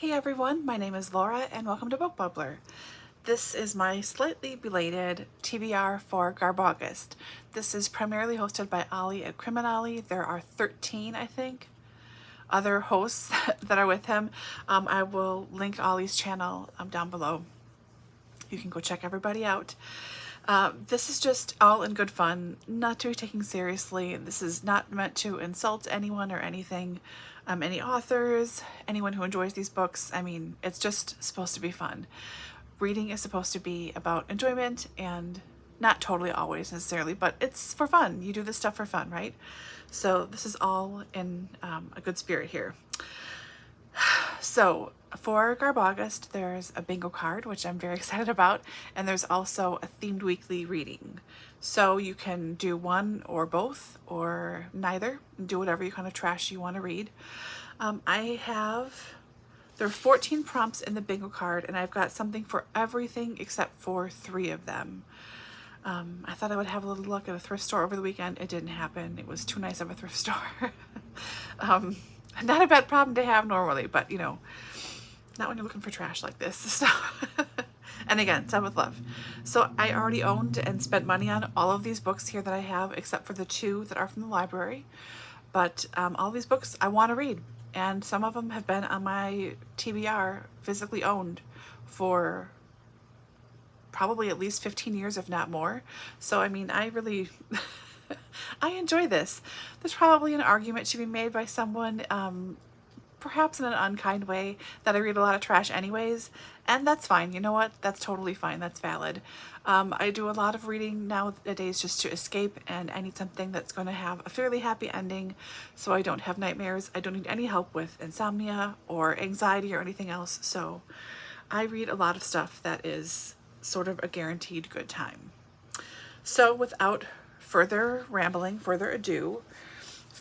Hey everyone, my name is Laura and welcome to Book Bubbler. This is my slightly belated TBR for GarbAugust. This is primarily hosted by Olly at Criminale. There are 13, I think, other hosts that are with him. I will link Olly's channel down below. You can go check everybody out. This is just all in good fun, not to be taken seriously. This is not meant to insult anyone or anything. Any authors, anyone who enjoys these books. I mean, it's just supposed to be fun. Reading is supposed to be about enjoyment, and not totally always necessarily, but it's for fun. You do this stuff for fun, right? So this is all in a good spirit here. So for GarbAugust, there's a bingo card, which I'm very excited about, and there's also a themed weekly reading. So you can do one or both or neither, do whatever kind of trash you want to read. There are 14 prompts in the bingo card, and I've got something for everything except for 3 of them. I thought I would have a little luck at a thrift store over the weekend. It didn't happen. It was too nice of a thrift store. Not a bad problem to have normally, but you know, not when you're looking for trash like this. So, and again, done with love. So I already owned and spent money on all of these books here that I have, except for the 2 that are from the library. But all these books I want to read, and some of them have been on my TBR physically owned for probably at least 15 years, if not more. So I mean, I really I enjoy this. There's probably an argument to be made by someone, perhaps in an unkind way, that I read a lot of trash anyways, and that's fine. You know what? That's totally fine. That's valid. I do a lot of reading nowadays just to escape, and I need something that's going to have a fairly happy ending so I don't have nightmares. I don't need any help with insomnia or anxiety or anything else, so I read a lot of stuff that is sort of a guaranteed good time. So without further rambling, further ado,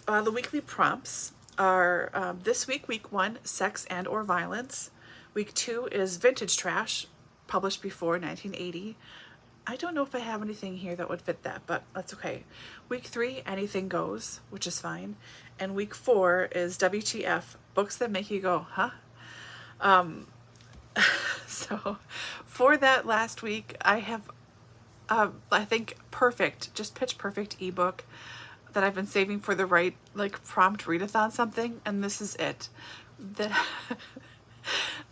the weekly prompts are this week, week 1, sex and or violence. Week 2 is vintage trash, published before 1980. I don't know if I have anything here that would fit that, but that's okay. Week 3, anything goes, which is fine. And week 4 is WTF, books that make you go, huh? So for that last week, I have I think perfect, just pitch perfect ebook that I've been saving for the right like prompt readathon something, and this is it.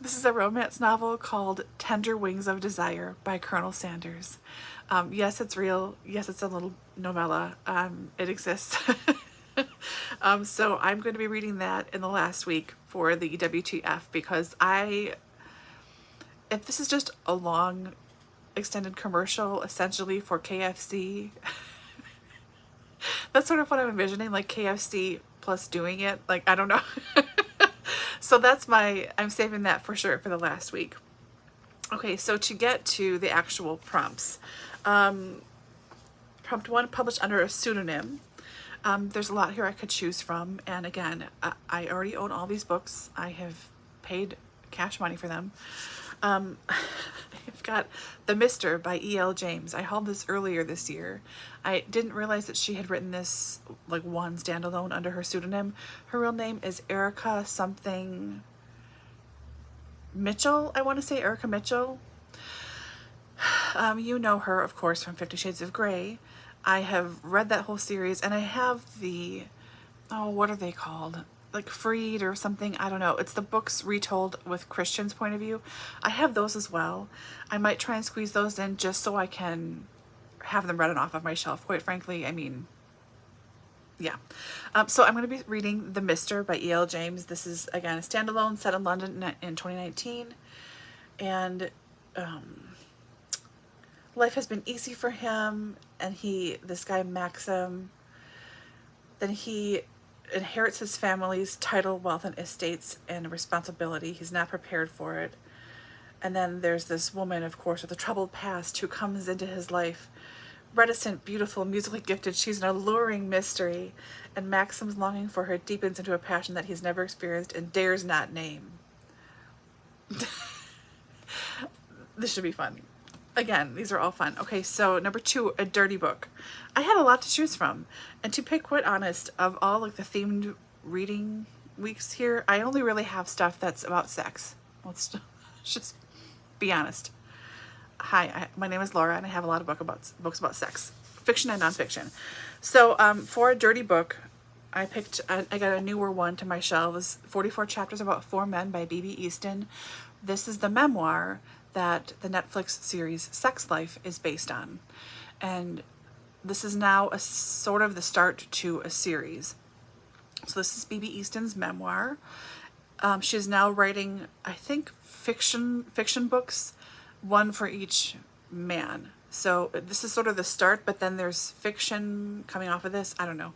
This is a romance novel called Tender Wings of Desire by Colonel Sanders. Yes, it's real. Yes, it's a little novella. It exists. So I'm going to be reading that in the last week for the WTF, because if this is just a long extended commercial essentially for KFC, that's sort of what I'm envisioning, like KFC plus doing it, like I don't know. So I'm saving that for sure for the last week. Okay, so to get to the actual prompts, prompt 1, published under a pseudonym. There's a lot here I could choose from, and again, I already own all these books. I have paid cash money for them. I've got The Mister by E.L. James. I hauled this earlier this year. I didn't realize that she had written this like one standalone under her pseudonym. Her real name is Erica something Mitchell. I want to say Erica Mitchell. You know her, of course, from 50 Shades of Grey. I have read that whole series, and I have what are they called? Like Freed or something, I don't know. It's the books retold with Christian's point of view. I have those as well. I might try and squeeze those in just so I can have them read off of my shelf, quite frankly. I mean, yeah. So I'm going to be reading The Mister by E.L. James. This is, again, a standalone set in London in 2019. And life has been easy for him, and this guy Maxim, then he inherits his family's title, wealth, and estates and responsibility. He's not prepared for it. And then there's this woman, of course, with a troubled past who comes into his life. Reticent, beautiful, musically gifted, she's an alluring mystery, and Maxim's longing for her deepens into a passion that he's never experienced and dares not name. This should be fun. Again, these are all fun. Okay, so number 2, a dirty book. I had a lot to choose from, and to be quite honest, of all like the themed reading weeks here, I only really have stuff that's about sex. Let's just be honest. Hi, my name is Laura, and I have a lot of books about sex, fiction and nonfiction. So for a dirty book, I got a newer one to my shelves, 44 Chapters About Four Men by B.B. Easton. This is the memoir that the Netflix series Sex Life is based on. And this is now a sort of the start to a series. So this is B.B. Easton's memoir. She's now writing, I think, fiction books, one for each man. So this is sort of the start, but then there's fiction coming off of this. I don't know.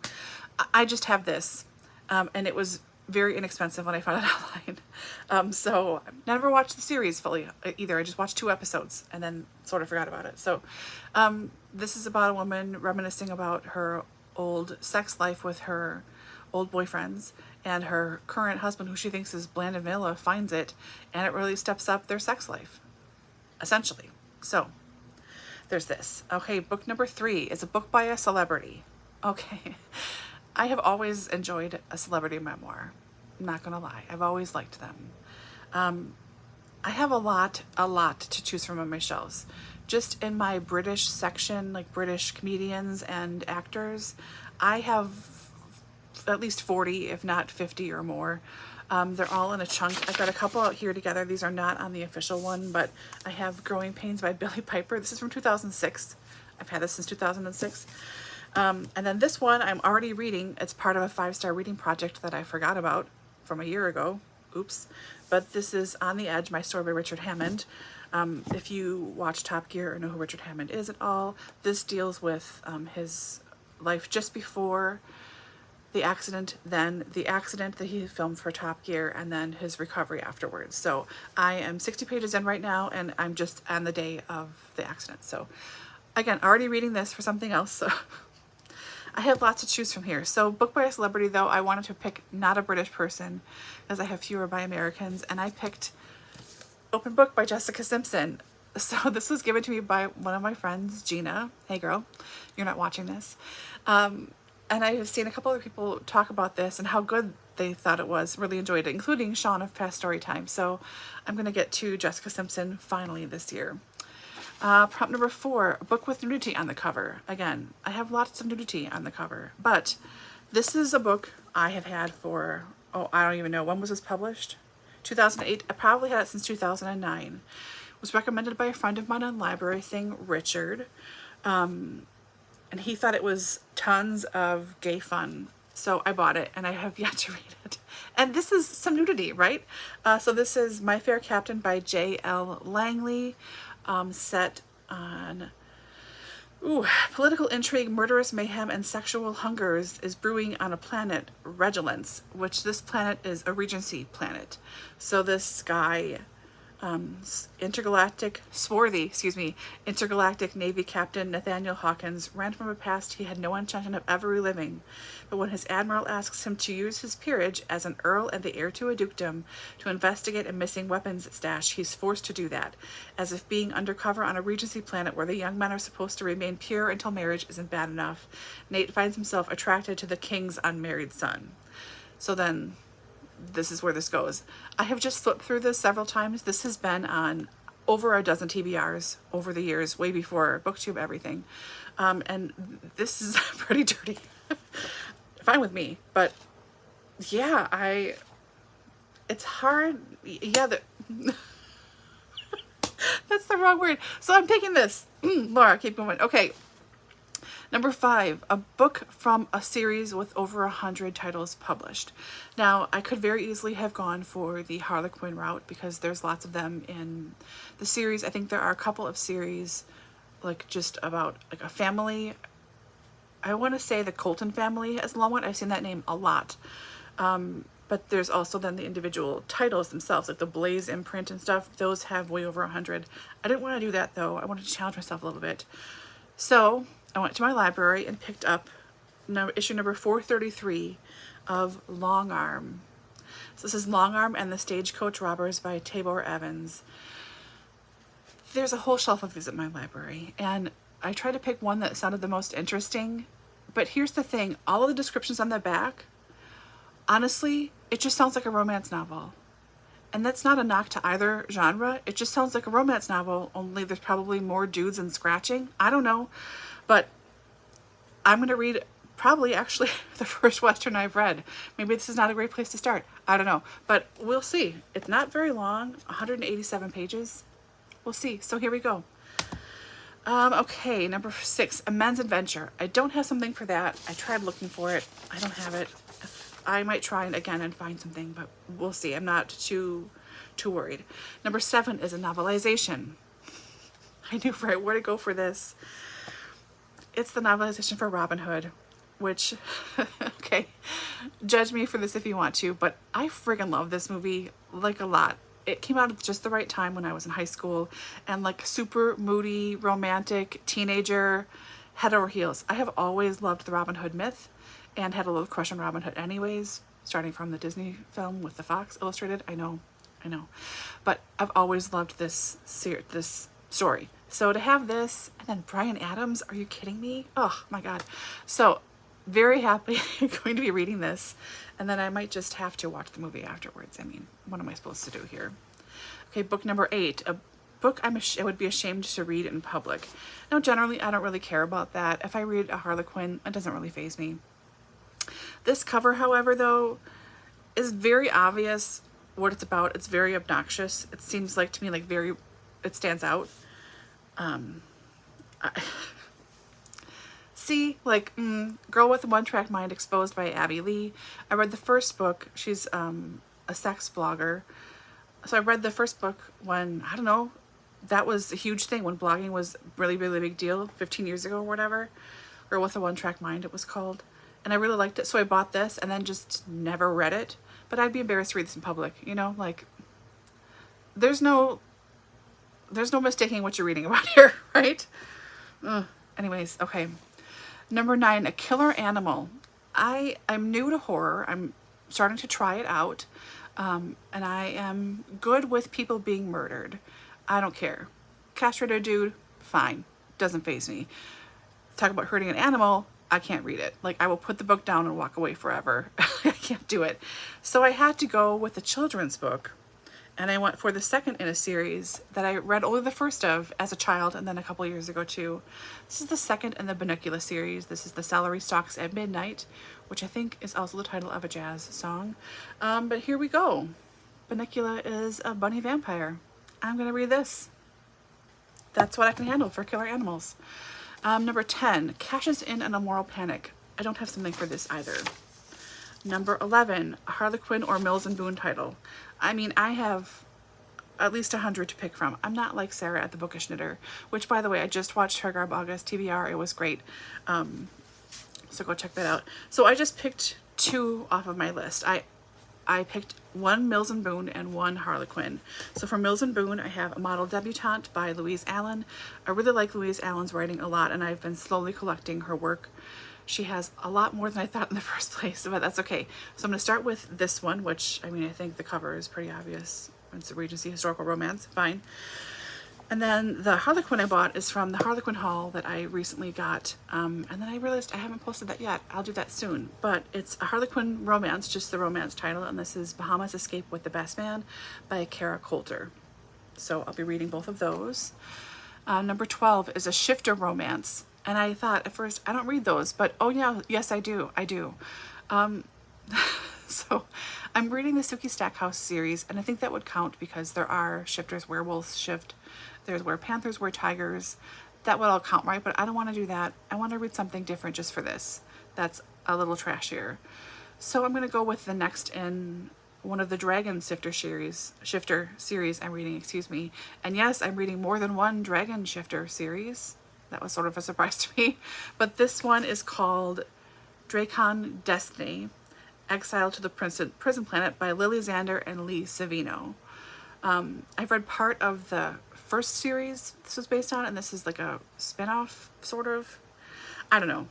I just have this, and it was very inexpensive when I found it online. So I never watched the series fully either. I just watched 2 episodes and then sort of forgot about it. So this is about a woman reminiscing about her old sex life with her old boyfriends, and her current husband, who she thinks is bland and vanilla, finds it, and it really steps up their sex life, essentially. So there's this. Okay, book number 3 is a book by a celebrity. Okay. I have always enjoyed a celebrity memoir. I'm not gonna lie. I've always liked them. I have a lot to choose from on my shelves. Just in my British section, like British comedians and actors, I have at least 40, if not 50 or more. They're all in a chunk. I've got a couple out here together. These are not on the official one, but I have Growing Pains by Billie Piper. This is from 2006. I've had this since 2006. And then this one I'm already reading. It's part of a 5-star reading project that I forgot about from a year ago. Oops. But this is On the Edge, My Story by Richard Hammond. If you watch Top Gear or know who Richard Hammond is at all, this deals with his life just before the accident, then the accident that he filmed for Top Gear, and then his recovery afterwards. So I am 60 pages in right now, and I'm just on the day of the accident. So again, already reading this for something else. So I have lots to choose from here. So book by a celebrity, though, I wanted to pick not a British person, as I have fewer by Americans, and I picked Open Book by Jessica Simpson. So this was given to me by one of my friends, Gina. Hey girl, you're not watching this. And I have seen a couple other people talk about this and how good they thought it was, really enjoyed it, including Sean of Past Story Time. So I'm going to get to Jessica Simpson finally this year. Prompt number 4, a book with nudity on the cover. Again, I have lots of nudity on the cover, but this is a book I have had for, I don't even know, when was this published? 2008. I probably had it since 2009. It was recommended by a friend of mine on Library Thing, Richard. And he thought it was tons of gay fun. So I bought it, and I have yet to read it. And this is some nudity, right? So this is My Fair Captain by J.L. Langley, set on political intrigue, murderous mayhem, and sexual hungers is brewing on a planet, Regilence, which this planet is a Regency planet. So this guy, intergalactic Navy Captain Nathaniel Hawkins ran from a past he had no intention of ever reliving. But when his admiral asks him to use his peerage as an earl and the heir to a dukedom to investigate a missing weapons stash, he's forced to do that, as if being undercover on a Regency planet where the young men are supposed to remain pure until marriage isn't bad enough. Nate finds himself attracted to the king's unmarried son. So then this is where this goes. I have just flipped through this several times. This has been on over a dozen TBRs over the years, way before BookTube everything. And this is pretty dirty. Fine with me, but yeah, it's hard. Yeah, that's the wrong word. So I'm taking this. Laura, keep going. Okay. Number 5, a book from a series with over 100 titles published. Now, I could very easily have gone for the Harlequin route because there's lots of them in the series. I think there are a couple of series, like just about like a family. I want to say the Colton family is a long one. I've seen that name a lot. But there's also then the individual titles themselves, like the Blaze imprint and stuff. Those have way over 100. I didn't want to do that though. I wanted to challenge myself a little bit. So I went to my library and picked up issue number 433 of Long Arm. So this is Long Arm and the Stagecoach Robbers by Tabor Evans. There's a whole shelf of these at my library, and I tried to pick one that sounded the most interesting. But here's the thing, all of the descriptions on the back, Honestly, it just sounds like a romance novel. And that's not a knock to either genre. It just sounds like a romance novel, only there's probably more dudes and scratching. I don't know. But I'm going to read probably actually the first Western I've read. Maybe this is not a great place to start. I don't know. But we'll see. It's not very long, 187 pages. We'll see. So here we go. Okay, number 6, A Men's Adventure. I don't have something for that. I tried looking for it. I don't have it. I might try it again and find something, but we'll see. I'm not too worried. Number 7 is a novelization. I knew right where to go for this. It's the novelization for Robin Hood, which, okay, judge me for this if you want to, but I friggin' love this movie, like, a lot. It came out at just the right time when I was in high school, and like super moody, romantic, teenager, head over heels. I have always loved the Robin Hood myth and had a little crush on Robin Hood anyways, starting from the Disney film with the Fox Illustrated. I know. But I've always loved this story. So to have this, and then Bryan Adams, are you kidding me? Oh my God. So very happy going to be reading this, and then I might just have to watch the movie afterwards. I mean, what am I supposed to do here? Okay, book number 8, a book I would be ashamed to read in public. Now, generally, I don't really care about that. If I read a Harlequin, it doesn't really faze me. This cover, however, though, is very obvious what it's about. It's very obnoxious. It seems like to me like it stands out. See, like, Girl with a One-Track Mind exposed by Abby Lee. I read the first book. She's a sex blogger. So I read the first book when, I don't know, that was a huge thing when blogging was really, really big deal 15 years ago or whatever. Girl with a One-Track Mind, it was called. And I really liked it, so I bought this and then just never read it. But I'd be embarrassed to read this in public, you know? Like, there's no mistaking what you're reading about here, right? Anyways, okay. Number 9, A Killer Animal. I'm new to horror. I'm starting to try it out. And I am good with people being murdered. I don't care. Castrated dude, fine. Doesn't faze me. Talk about hurting an animal, I can't read it. Like, I will put the book down and walk away forever. I can't do it. So I had to go with a children's book. And I went for the second in a series that I read only the first of as a child, and then a couple years ago too. This is the second in the Bunnicula series. This is The Celery Stalks at Midnight, which I think is also the title of a jazz song. But here we go. Bunnicula is a bunny vampire. I'm going to read this. That's what I can handle for killer animals. Number 10, Cashes in an Immoral Panic. I don't have something for this either. Number 11, a Harlequin or Mills and Boon title. I mean, I have at least 100 to pick from. I'm not like Sarah at the Bookish Knitter, which, by the way, I just watched her GarbAugust TBR. It was great. So go check that out. So I just picked 2 off of my list. I picked 1 Mills and Boon and 1 Harlequin. So for Mills and Boon, I have A Model Debutante by Louise Allen. I really like Louise Allen's writing a lot, and I've been slowly collecting her work. She has a lot more than I thought in the first place, but that's okay. So I'm going to start with this one, which, I mean, I think the cover is pretty obvious. It's a Regency historical romance, fine. And then the Harlequin I bought is from the Harlequin haul that I recently got. And then I realized I haven't posted that yet. I'll do that soon. But it's a Harlequin romance, just the romance title, and this is Bahamas Escape with the Best Man by Kara Coulter. So I'll be reading both of those. Number 12 is a shifter romance. And I thought at first, I don't read those, but oh yeah, yes I do. So I'm reading the Sookie Stackhouse series, and I think that would count because there are shifters, werewolves shift, there's where panthers, where tigers, that would all count, right? But I don't want to do that. I want to read something different just for this. That's a little trashier. So I'm going to go with the next in one of the Dragon shifter series I'm reading, excuse me. And yes, I'm reading more than one Dragon shifter series. That was sort of a surprise to me. But this one is called Dracon Destiny, Exiled to the Prison Planet by Lily Zander and Lee Savino. I've read part of the first series this was based on, and this is like a spin-off, sort of. I don't know.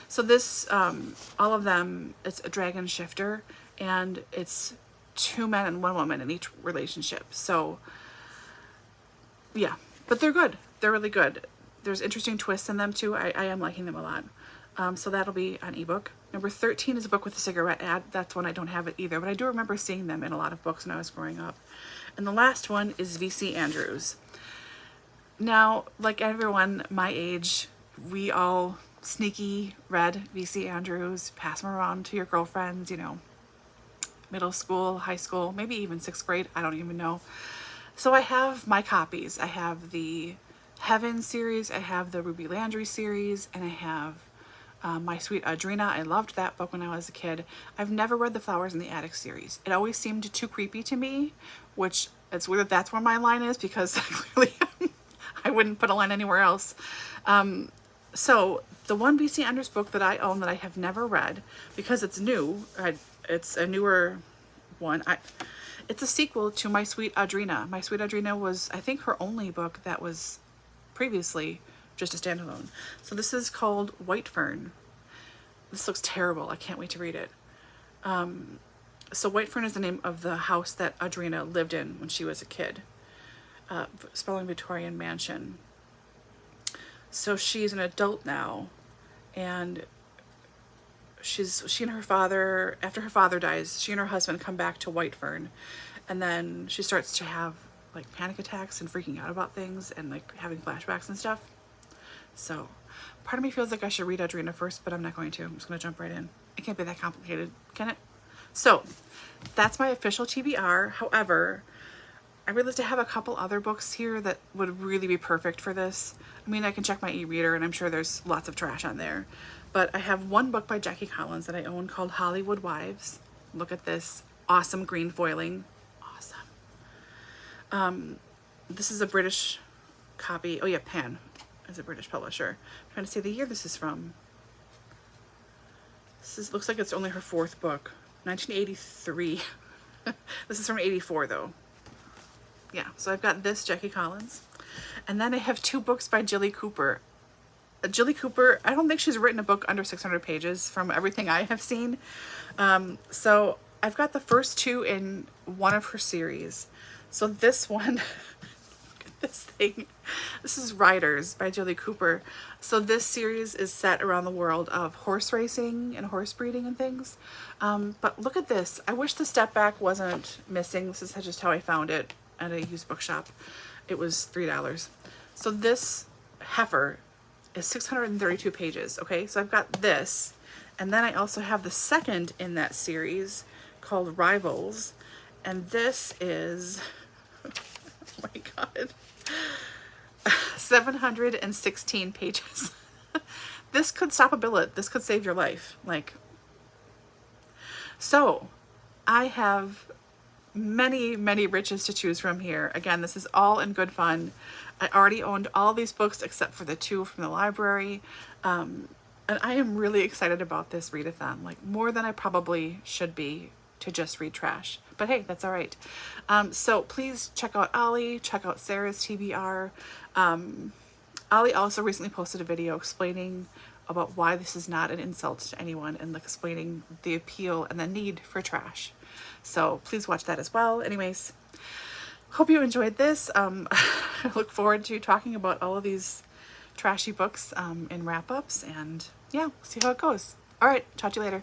So this, all of them, it's a dragon shifter, and it's 2 men and 1 woman in each relationship. So, yeah. But they're good. They're really good. There's interesting twists in them, too. I am liking them a lot. So that'll be on ebook. Number 13 is a book with a cigarette ad. That's one I don't have it either, but I do remember seeing them in a lot of books when I was growing up. And the last one is V.C. Andrews. Now, like everyone my age, we all sneaky read V.C. Andrews, pass them around to your girlfriends, you know, middle school, high school, maybe even 6th grade, I don't even know. So I have my copies. I have the Heaven series, I have the Ruby Landry series, and I have My Sweet Audrina. I loved that book when I was a kid. I've never read the Flowers in the Attic series. It always seemed too creepy to me, which it's weird that that's where my line is, because clearly I wouldn't put a line anywhere else. So the one V.C. Andrews book that I own that I have never read, because it's new, it's a newer one. It's a sequel to My Sweet Audrina. My Sweet Audrina was, I think, her only book that was previously just a standalone. So this is called White Fern. This looks terrible. I can't wait to read it. So White Fern is the name of the house that Audrina lived in when she was a kid. Spelling Victorian mansion. So she's an adult now, and she and her father, after her father dies, she and her husband come back to White Fern, and then she starts to have like panic attacks and freaking out about things and like having flashbacks and stuff. So part of me feels like I should read Audrina first, but I'm not going to. I'm just going to jump right in. It can't be that complicated, can it? So that's my official TBR. However, I realized I have a couple other books here that would really be perfect for this. I mean, I can check my e-reader and I'm sure there's lots of trash on there. But I have one book by Jackie Collins that I own called Hollywood Wives. Look at this awesome green foiling. Awesome. This is a British copy. Oh yeah, Pan is a British publisher. I'm trying to see the year this is from. Looks like it's only her 4th book. 1983. This is from 84 though. Yeah, so I've got this, Jackie Collins. And then I have 2 books by Jilly Cooper. Jilly Cooper, I don't think she's written a book under 600 pages from everything I have seen. So I've got the first 2 in one of her series. So this one, look at this thing. This is Riders by Jilly Cooper. So this series is set around the world of horse racing and horse breeding and things. But look at this. I wish the step back wasn't missing. This is just how I found it at a used bookshop. It was $3. So this heifer is 632 pages. Okay, so I've got this, and then I also have the second in that series called Rivals, and this is oh my god, 716 pages. This could stop a billet. This could save your life. Like, so I have many riches to choose from here. Again, this is all in good fun. I already owned all these books except for the 2 from the library. And I am really excited about this readathon, like more than I probably should be to just read trash. But hey, that's all right. So please check out Olly, check out Sarah's TBR. Olly also recently posted a video explaining about why this is not an insult to anyone and like explaining the appeal and the need for trash. So please watch that as well. Anyways, hope you enjoyed this. I look forward to talking about all of these trashy books in wrap-ups, and yeah, see how it goes. All right, talk to you later.